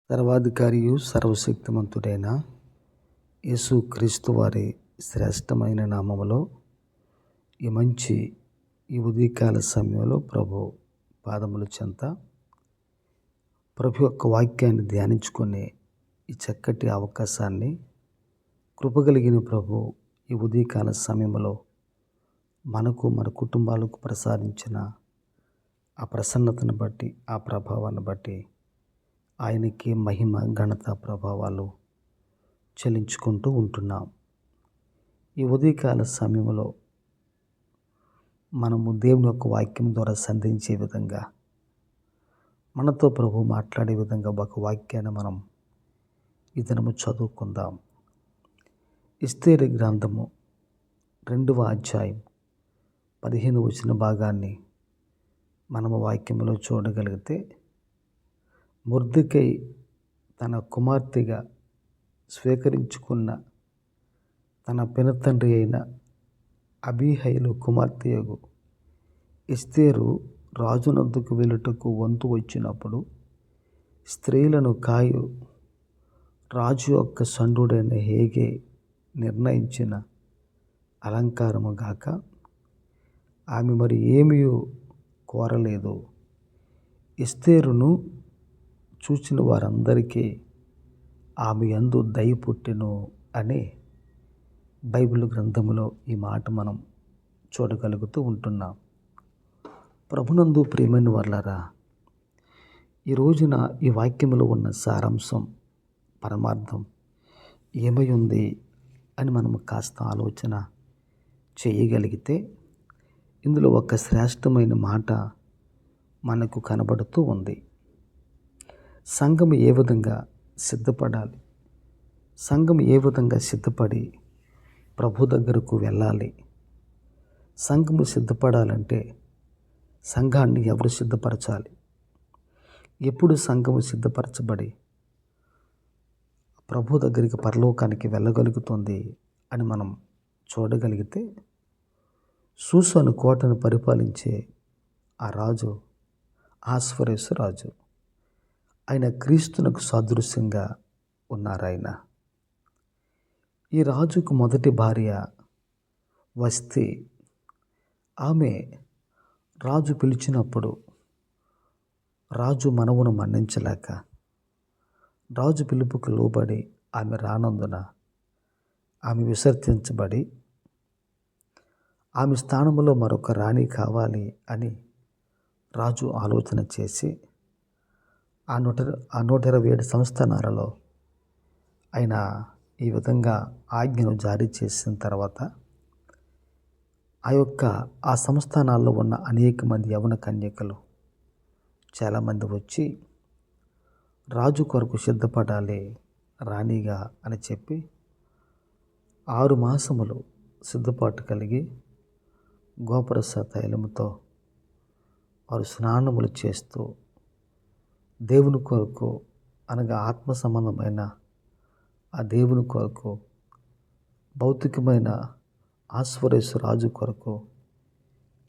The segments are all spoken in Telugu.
సర్వాధికారియు సర్వశక్తిమంతుడైన యేసు క్రీస్తు వారి శ్రేష్టమైన నామములో ఈ ఉదయకాల సమయంలో ప్రభు పాదముల చెంత ప్రభు యొక్క వాక్యాన్ని ధ్యానించుకునే ఈ చక్కటి అవకాశాన్ని కృపగలిగిన ప్రభు ఈ ఉదయకాల సమయంలో మనకు మన కుటుంబాలకు ప్రసాదించిన ఆ ప్రసన్నతను బట్టి, ఆ ప్రభావాన్ని బట్టి ఆయనకి మహిమ, ఘనత, ప్రభావాలు చెల్లించుకుంటూ ఉంటున్నాం. ఈ ఉదయకాల సమయంలో మనము దేవుని యొక్క వాక్యం ద్వారా సంధించే విధంగా, మనతో ప్రభు మాట్లాడే విధంగా ఒక వాక్యాన్ని మనం ఈ దినము చదువుకుందాం. ఎస్తేరు గ్రంథము 2వ అధ్యాయం 15వ భాగాన్ని మనము వాక్యంలో చూడగలిగితే, మొర్దెకై తన కుమార్తెగా స్వీకరించుకున్న తన పినతండ్రి అయిన అబీహైలు కుమార్తెయగు ఎస్తేరు రాజునొద్దకు వెళ్ళుటకు వంతు వచ్చినప్పుడు, స్త్రీలను కాయు రాజు యొక్క సండుడైన హేగే నిర్ణయించిన అలంకారము గాక ఆమె మరి ఏమీ కోరలేదు. ఎస్తేరును చూచిన వారందరికీ ఆమె యందు దయ పుట్టెను అని బైబిల్ గ్రంథములో ఈ మాట మనం చూడగలుగుతూ ఉంటున్నాం. ప్రభునందు ప్రియమైన వారలారా, ఈ రోజున ఈ వాక్యములో ఉన్న సారాంశం, పరమార్థం ఏమై ఉంది అని మనము కాస్త ఆలోచన చేయగలిగితే, ఇందులో ఒక శ్రేష్టమైన మాట మనకు కనబడుతూ ఉంది. సంఘం ఏ విధంగా సిద్ధపడాలి, సంఘం ఏ విధంగా సిద్ధపడి ప్రభు దగ్గరకు వెళ్ళాలి, సంఘము సిద్ధపడాలంటే సంఘాన్ని ఎవరు సిద్ధపరచాలి, ఎప్పుడు సంఘము సిద్ధపరచబడి ప్రభు దగ్గరికి, పరలోకానికి వెళ్ళగలుగుతుంది అని మనం చూడగలిగితే, షూషను కోటను పరిపాలించే ఆ రాజు అహష్వేరోషు రాజు, ఆయన క్రీస్తునకు సాదృశ్యంగా ఉన్నారాయన. ఈ రాజుకు మొదటి భార్య వస్తీ. ఆమె రాజు పిలిచినప్పుడు రాజు మనవును మన్నించలేక, రాజు పిలుపుకు లోబడి ఆమె రానందున ఆమె విసర్జించబడి, ఆమె స్థానంలో మరొక రాణి కావాలి అని రాజు ఆలోచన చేసి, ఆ 127 సంస్థానాలలో ఆయన ఈ విధంగా ఆజ్ఞను జారీ చేసిన తర్వాత, ఆ సంస్థానాల్లో ఉన్న అనేక మంది యవన కన్యకలు చాలామంది వచ్చి రాజు కొరకు సిద్ధపడాలి రాణిగా అని చెప్పి 6 మాసములు సిద్ధపాటు కలిగి గోపరస తైలముతో వారు స్నానములు చేస్తూ దేవుని కొరకు, అనగా ఆత్మ సంబంధమైన ఆ దేవుని కొరకు, భౌతికమైన అహష్వేరోషు రాజు కొరకు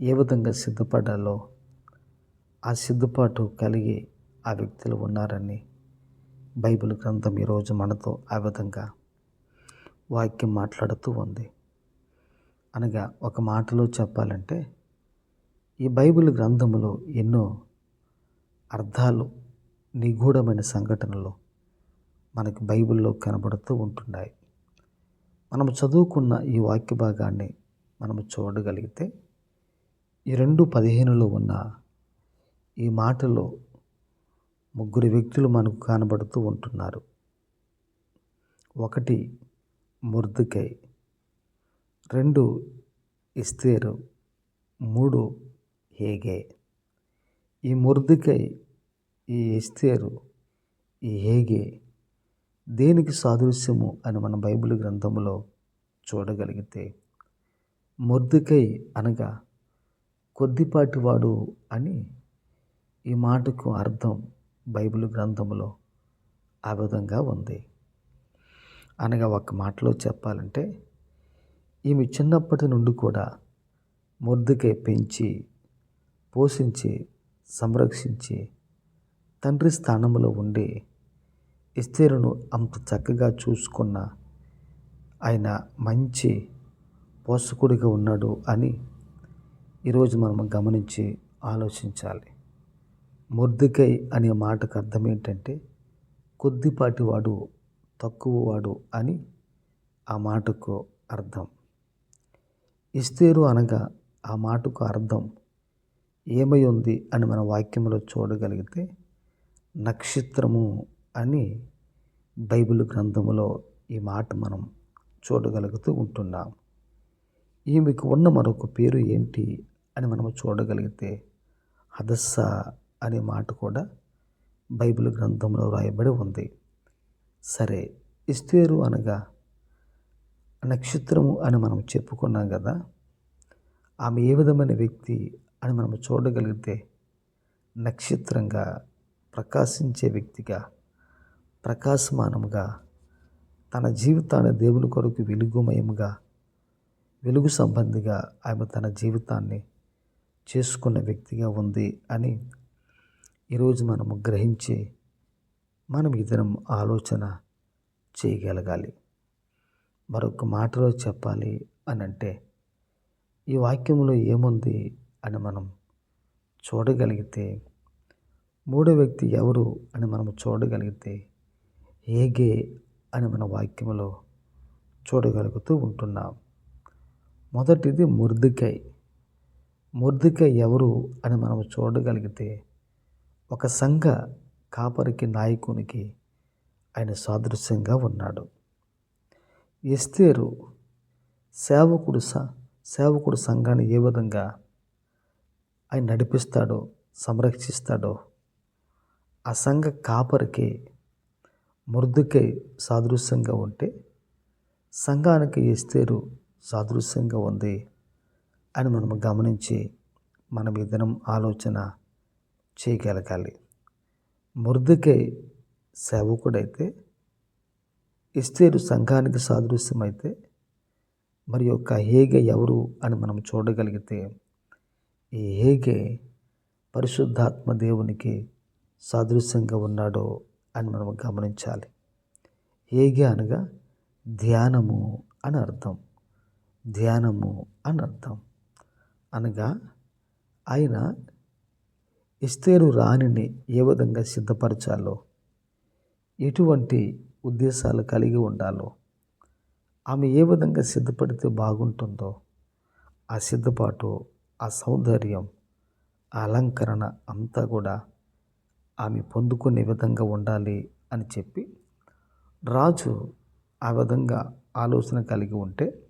ఏ విధంగా సిద్ధపడాలో ఆ సిద్ధపాటు కలిగి ఆ వ్యక్తులు ఉన్నారని బైబిల్ గ్రంథం ఈరోజు మనతో ఆ విధంగా వాక్యం మాట్లాడుతూ ఉంది. అనగా ఒక మాటలో చెప్పాలంటే, ఈ బైబిల్ గ్రంథములో ఎన్నో అర్థాలు, నిగూఢమైన సంఘటనలు మనకు బైబిల్లో కనబడుతూ ఉంటున్నాయి. మనము చదువుకున్న ఈ వాక్య భాగాన్ని మనము చూడగలిగితే, ఈ 2:15లో ఉన్న ఈ మాటలో 3 వ్యక్తులు మనకు కనబడుతూ ఉంటున్నారు. 1 మొర్దెకై, 2 ఎస్తేరు, 3 హేగే. ఈ మొర్దెకై, ఈ ఎస్తేరు, ఈ హేగే దేనికి సాదృశ్యము అని మన బైబిల్ గ్రంథంలో చూడగలిగితే, మొర్దెకై అనగా కొద్దిపాటివాడు అని ఈ మాటకు అర్థం బైబిల్ గ్రంథంలో ఆ విధంగా ఉంది. అనగా ఒక మాటలో చెప్పాలంటే, ఈమె చిన్నప్పటి నుండి కూడా మొర్దెకై పెంచి, పోషించి, సంరక్షించి తండ్రి స్థానంలో ఉండి ఎస్తేరును అంత చక్కగా చూసుకున్న ఆయన మంచి పోషకుడిగా ఉన్నాడు అని ఈరోజు మనం గమనించి ఆలోచించాలి. మొర్దెకై అనే మాటకు అర్థం ఏంటంటే కొద్దిపాటివాడు, తక్కువవాడు అని ఆ మాటకు అర్థం. ఎస్తేరు అనగా ఆ మాటకు అర్థం ఏమై ఉంది అని మన వాక్యంలో చూడగలిగితే నక్షత్రము అని బైబిల్ గ్రంథములో ఈ మాట మనం చూడగలుగుతూ ఉంటున్నాం. ఈమెకు ఉన్న మరొక పేరు ఏంటి అని మనం చూడగలిగితే హదస్సా అనే మాట కూడా బైబిల్ గ్రంథంలో రాయబడి ఉంది. సరే, ఎస్తేరు అనగా నక్షత్రము అని మనం చెప్పుకున్నాం కదా. ఆమె ఏ విధమైన వ్యక్తి అని మనం చూడగలిగితే నక్షత్రంగా, ప్రకాశించే వ్యక్తిగా, ప్రకాశమానముగా, తన జీవితాన్ని దేవుని కొరకు వెలుగుమయముగా, వెలుగు సంబంధిగా ఆమె తన జీవితాన్ని చేసుకున్న వ్యక్తిగా ఉంది అని ఈరోజు మనము గ్రహించి మనం ఈ దినం ఆలోచన చేయగలగాలి. మరొక మాటలో చెప్పాలి అని అంటే ఈ వాక్యంలో ఏముంది అని మనం చూడగలిగితే మూడో వ్యక్తి ఎవరు అని మనం చూడగలిగితే హేగే అని మన వాక్యంలో చూడగలుగుతూ ఉంటున్నాం. మొదటిది మొర్దెకై. మొర్దెకై ఎవరు అని మనం చూడగలిగితే ఒక సంఘ కాపరికి, నాయకునికి ఆయన సాదృశ్యంగా ఉన్నాడు. ఎస్తేరు సేవకుడు సంఘాన్ని ఏ విధంగా ఆయన నడిపిస్తాడో, సంరక్షిస్తాడో ఆ సంఘ కాపరికి మొర్దెకై సాదృశ్యంగా ఉంటే సంఘానికి ఎస్తేరు సాదృశ్యంగా ఉంది అని మనం గమనించి మనం ఈ దినం ఆలోచన చేయగలగాలి. మొర్దెకై సేవకుడైతే ఎస్తేరు సంఘానికి సాదృశ్యమైతే మరి యొక్క హేగే ఎవరు అని మనం చూడగలిగితే ఈ హేగే పరిశుద్ధాత్మ దేవునికి సాదృశ్యంగా ఉన్నాడో అని మనం గమనించాలి. హేగే అనగా ధ్యానము అని అర్థం. ధ్యానము అని అర్థం అనగా ఆయన ఎస్తేరు రాణిని ఏ విధంగా సిద్ధపరచాలో, ఎటువంటి ఉద్దేశాలు కలిగి ఉండాలో, ఆమె ఏ విధంగా సిద్ధపడితే బాగుంటుందో ఆ సిద్ధపాటు, ఆ సౌందర్యం, ఆ అలంకరణ అంతా కూడా ఆమె పొందుకునే విధంగా ఉండాలి అని చెప్పి రాజు ఆ విధంగా ఆలోచన కలిగి ఉంటే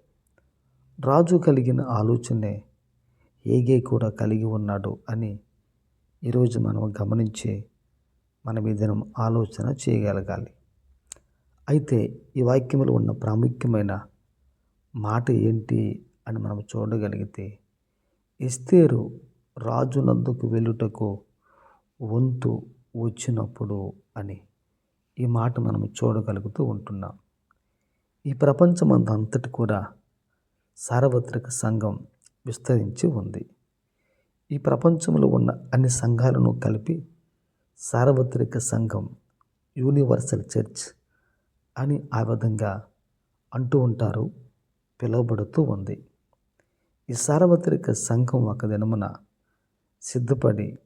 రాజు కలిగిన ఆలోచనే హేగే కూడా కలిగి ఉన్నాడు అని ఈరోజు మనం గమనించి మనం ఈ దినం ఆలోచన చేయగలగాలి. అయితే ఈ వాక్యంలో ఉన్న ప్రాముఖ్యమైన మాట ఏంటి అని మనం చూడగలిగితే ఎస్తేరు రాజునందుకు వెళ్ళుటకు వంతు వచ్చినప్పుడు అని ఈ మాట మనం చూడగలుగుతూ ఉంటున్నాం. ఈ ప్రపంచమంతటి కూడా సార్వత్రిక సంఘం విస్తరించి ఉంది. ఈ ప్రపంచంలో ఉన్న అన్ని సంఘాలను కలిపి సార్వత్రిక సంఘం, యూనివర్సల్ చర్చ్ అని ఆ విధంగా అంటూ ఉంటారు, పిలువబడుతూ ఉంది. ఈ సార్వత్రిక సంఘం ఒక దినమున సిద్ధపడి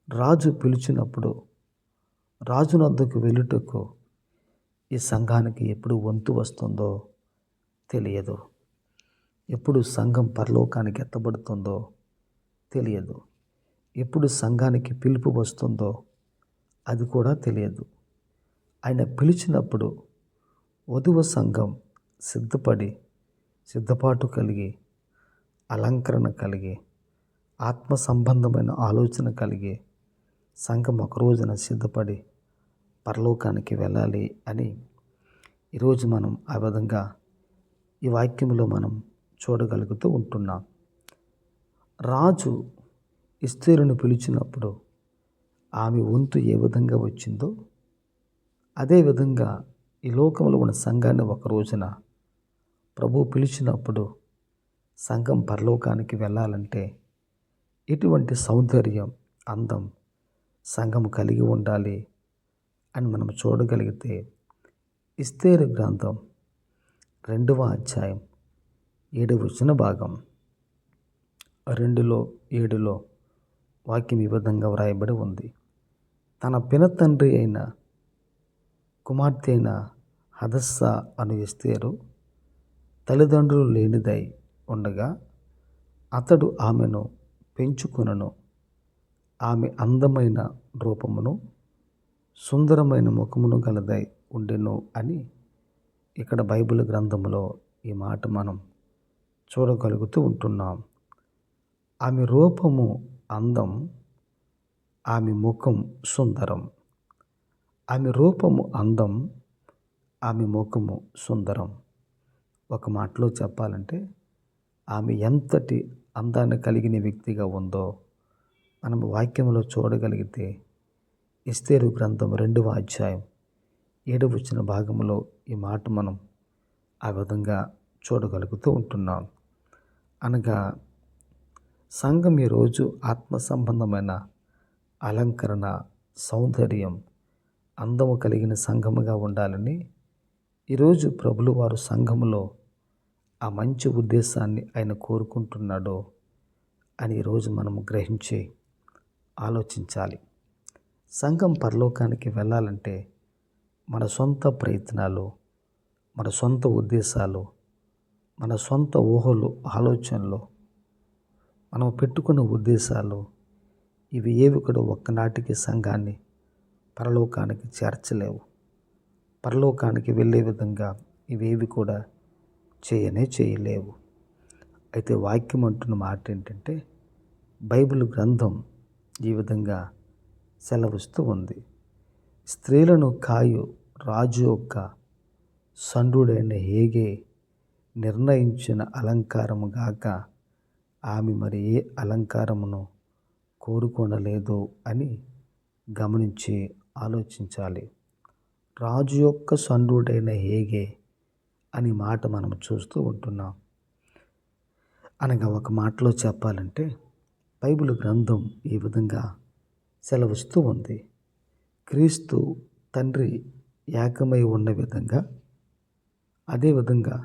రాజు పిలిచినప్పుడు రాజునొద్దకు వెళ్ళుటకు ఈ సంఘానికి ఎప్పుడు వంతు వస్తుందో తెలియదు. ఎప్పుడు సంఘం పరలోకానికి ఎత్తబడుతుందో తెలియదు. ఎప్పుడు సంఘానికి పిలుపు వస్తుందో అది కూడా తెలియదు. ఆయన పిలిచినప్పుడు వధువు సంఘం సిద్ధపడి, సిద్ధపాటు కలిగి, అలంకరణ కలిగి, ఆత్మ సంబంధమైన ఆలోచన కలిగి సంఘం ఒక రోజున సిద్ధపడి పరలోకానికి వెళ్ళాలి అని ఈరోజు మనం ఆ విధంగా ఈ వాక్యంలో మనం చూడగలుగుతూ ఉంటున్నాం. రాజు ఎస్తేరును పిలిచినప్పుడు ఆమె వంతు ఏ విధంగా వచ్చిందో అదేవిధంగా ఈ లోకంలో ఉన్న సంఘాన్ని ఒక రోజున ప్రభువు పిలిచినప్పుడు సంఘం పరలోకానికి వెళ్ళాలంటే ఎటువంటి సౌందర్యం, అందం సంఘం కలిగి ఉండాలి అని మనం చూడగలిగితే ఎస్తేరు గ్రంథం 2వ అధ్యాయం 7వ భాగం 2:7 వాక్యం ఈ విధంగా వ్రాయబడి ఉంది. తన పినతండ్రి అయిన కుమార్తె అయిన హదస్సా అను ఎస్తేరు తల్లిదండ్రులు లేనిదై ఉండగా అతడు ఆమెను పెంచుకొనెను. ఆమె అందమైన రూపమును సుందరమైన ముఖమును గలదై ఉండెను అని ఇక్కడ బైబిల్ గ్రంథంలో ఈ మాట మనం చూడగలుగుతూ ఉంటున్నాం. ఆమె రూపము అందం, ఆమె ముఖం సుందరం. ఆమె రూపము అందం, ఆమె ముఖము సుందరం. ఒక మాటలో చెప్పాలంటే ఆమె ఎంతటి అందాన్ని కలిగిన వ్యక్తిగా ఉందో మనం వాక్యంలో చూడగలిగితే ఎస్తేరు గ్రంథం 2వ అధ్యాయం 7వ భాగంలో ఈ మాట మనం ఆ విధంగా చూడగలుగుతూ ఉంటున్నాం. అనగా సంఘం ఈరోజు ఆత్మ సంబంధమైన అలంకరణ, సౌందర్యం, అందము కలిగిన సంఘముగా ఉండాలని ఈరోజు ప్రభులు వారు సంఘములో ఆ మంచి ఉద్దేశాన్ని ఆయన కోరుకుంటున్నాడో అని ఈరోజు మనము గ్రహించి ఆలోచించాలి. సంఘం పరలోకానికి వెళ్ళాలంటే మన సొంత ప్రయత్నాలు, మన సొంత ఉద్దేశాలు, మన సొంత ఊహలు, ఆలోచనలు, మనం పెట్టుకున్న ఉద్దేశాలు ఇవి ఏవి కూడా ఒక్కనాటికి సంఘాన్ని పరలోకానికి చేర్చలేవు. పరలోకానికి వెళ్ళే విధంగా ఇవేవి కూడా చేయలేవు. అయితే వాక్యం అంటున్న మాట ఏంటంటే బైబిల్ గ్రంథం ఈ విధంగా సెలవిస్తూ ఉంది. స్త్రీలను కాయు రాజు యొక్క సండుడైన హేగే నిర్ణయించిన అలంకారము గాక ఆమె మరి ఏ అలంకారమును కోరుకొనలేదు అని గమనించి ఆలోచించాలి. రాజు యొక్క సండుడైన హేగే అని మాట మనం చూస్తూ ఉంటున్నాం. అనగా ఒక మాటలో చెప్పాలంటే బైబిల్ గ్రంథం ఈ విధంగా సెలవిస్తూ ఉంది. క్రీస్తు తండ్రి ఏకమై ఉన్న విధంగా అదేవిధంగా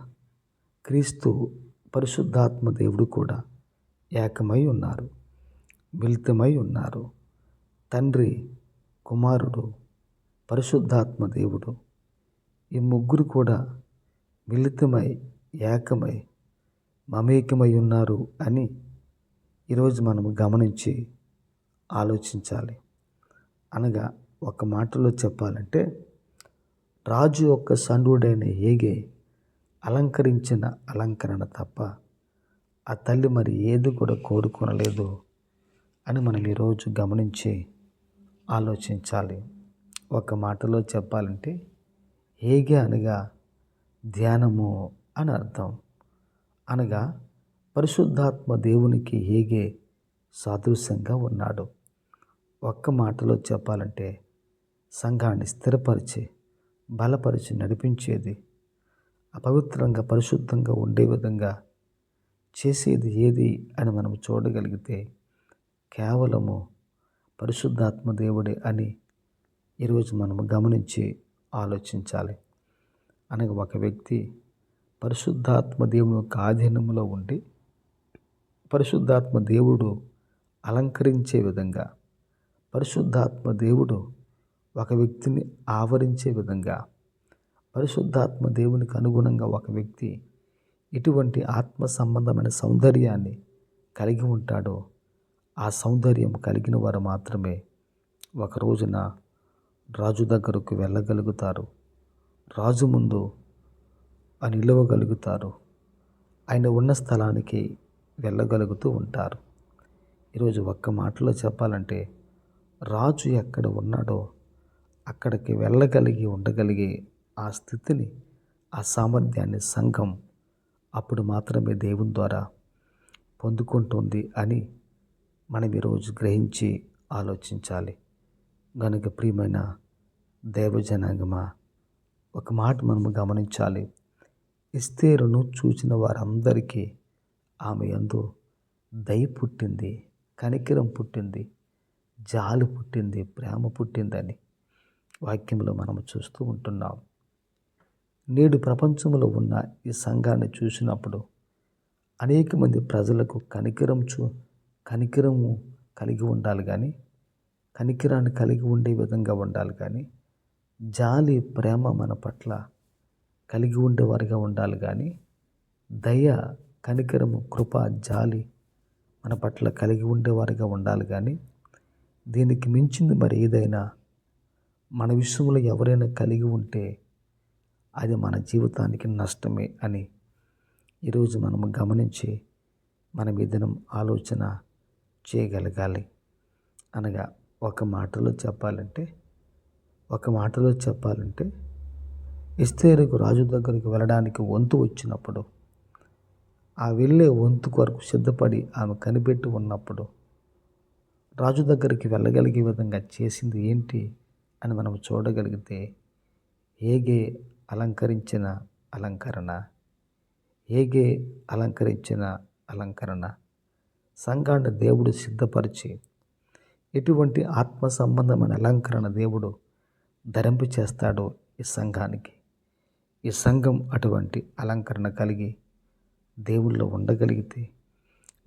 క్రీస్తు పరిశుద్ధాత్మ దేవుడు కూడా ఏకమై ఉన్నారు, మిళితమై ఉన్నారు. తండ్రి, కుమారుడు, పరిశుద్ధాత్మ దేవుడు ఈ ముగ్గురు కూడా మిళితమై, ఏకమై, మమేకమై ఉన్నారు అని ఈరోజు మనము గమనించి ఆలోచించాలి. అనగా ఒక మాటలో చెప్పాలంటే రాజు యొక్క సండుడైన హేగే అలంకరించిన అలంకరణ తప్ప ఆ తల్లి మరి ఏది కూడా కోరుకొనలేదు అని మనం ఈరోజు గమనించి ఆలోచించాలి. ఒక మాటలో చెప్పాలంటే హేగే అనగా ధ్యానము అని అర్థం. అనగా పరిశుద్ధాత్మ దేవునికి హేగే సాదృశ్యంగా ఉన్నాడు. ఒక్క మాటలో చెప్పాలంటే సంఘాన్ని స్థిరపరిచి, బలపరిచి నడిపించేది, అపవిత్రంగా పరిశుద్ధంగా ఉండే విధంగా చేసేది ఏది అని మనం చూడగలిగితే కేవలము పరిశుద్ధాత్మ దేవుడే అని ఈరోజు మనము గమనించి ఆలోచించాలి. అనగా ఒక వ్యక్తి పరిశుద్ధాత్మ దేవుని యొక్క ఆధీనంలో ఉండి పరిశుద్ధాత్మ దేవుడు అలంకరించే విధంగా, పరిశుద్ధాత్మ దేవుడు ఒక వ్యక్తిని ఆవరించే విధంగా, పరిశుద్ధాత్మ దేవునికి అనుగుణంగా ఒక వ్యక్తి ఎటువంటి ఆత్మ సంబంధమైన సౌందర్యాన్ని కలిగి ఉంటాడో ఆ సౌందర్యం కలిగిన వారు మాత్రమే ఒక రోజున రాజు దగ్గరకు వెళ్ళగలుగుతారు, రాజు ముందు నిలవగలుగుతారు, ఆయన ఉన్న స్థలానికి వెళ్ళగలుగుతూ ఉంటారు. ఈరోజు ఒక్క మాటలో చెప్పాలంటే రాజు ఎక్కడ ఉన్నాడో అక్కడికి వెళ్ళగలిగి ఉండగలిగే ఆ స్థితిని, ఆ సామర్థ్యాన్ని సంఘం అప్పుడు మాత్రమే దేవుని ద్వారా పొందుకుంటుంది అని మనం ఈరోజు గ్రహించి ఆలోచించాలి. కనుక ప్రియమైన దైవజనాంగమా, ఒక మాట మనము గమనించాలి. ఎస్తేరును చూసిన వారందరికీ ఆమె యందు దయ పుట్టింది, కనికరం పుట్టింది, జాలి పుట్టింది, ప్రేమ పుట్టిందని వాక్యంలో మనం చూస్తూ ఉంటున్నాం. నేడు ప్రపంచంలో ఉన్న ఈ సంఘాన్ని చూసినప్పుడు అనేక మంది ప్రజలకు కనికరము కలిగి ఉండాలి కానీ, కనికరాన్ని కలిగి ఉండే విధంగా ఉండాలి కానీ, జాలి ప్రేమ మన పట్ల కలిగి ఉండేవారిగా ఉండాలి కానీ, దయ కనికరము కృప జాలి మన పట్ల కలిగి ఉండేవారిగా ఉండాలి కానీ, దీనికి మించింది మరి ఏదైనా మన విషయంలో ఎవరైనా కలిగి ఉంటే అది మన జీవితానికి నష్టమే అని ఈరోజు మనము గమనించి మనం ఈ దినం ఆలోచన చేయగలగాలి. అనగా ఒక మాటలో చెప్పాలంటే ఎస్తేరుకు రాజు దగ్గరికి వెళ్ళడానికి వంతు వచ్చినప్పుడు, ఆ వెళ్ళే వంతు కొరకు సిద్ధపడి ఆమె కనిపెట్టి ఉన్నప్పుడు రాజు దగ్గరికి వెళ్ళగలిగే విధంగా చేసింది ఏంటి అని మనం చూడగలిగితే, హేగే అలంకరించిన అలంకరణ, హేగే అలంకరించిన అలంకరణ సంఘాన్ని దేవుడు సిద్ధపరిచి ఎటువంటి ఆత్మ సంబంధమైన అలంకరణ దేవుడు ధరింప చేస్తాడో ఈ సంఘానికి. ఈ సంఘం అటువంటి అలంకరణ కలిగి దేవుల్లో ఉండగలిగితే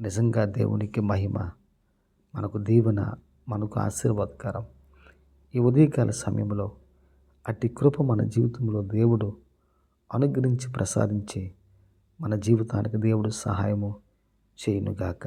నిజంగా దేవునికి మహిమ, మనకు దీవెన, మనకు ఆశీర్వాదకరం. ఈ ఉదయకాల సమయంలో అట్టి కృప మన జీవితంలో దేవుడు అనుగ్రహించి ప్రసాదించి మన జీవితానికి దేవుడు సహాయము చేయునుగాక.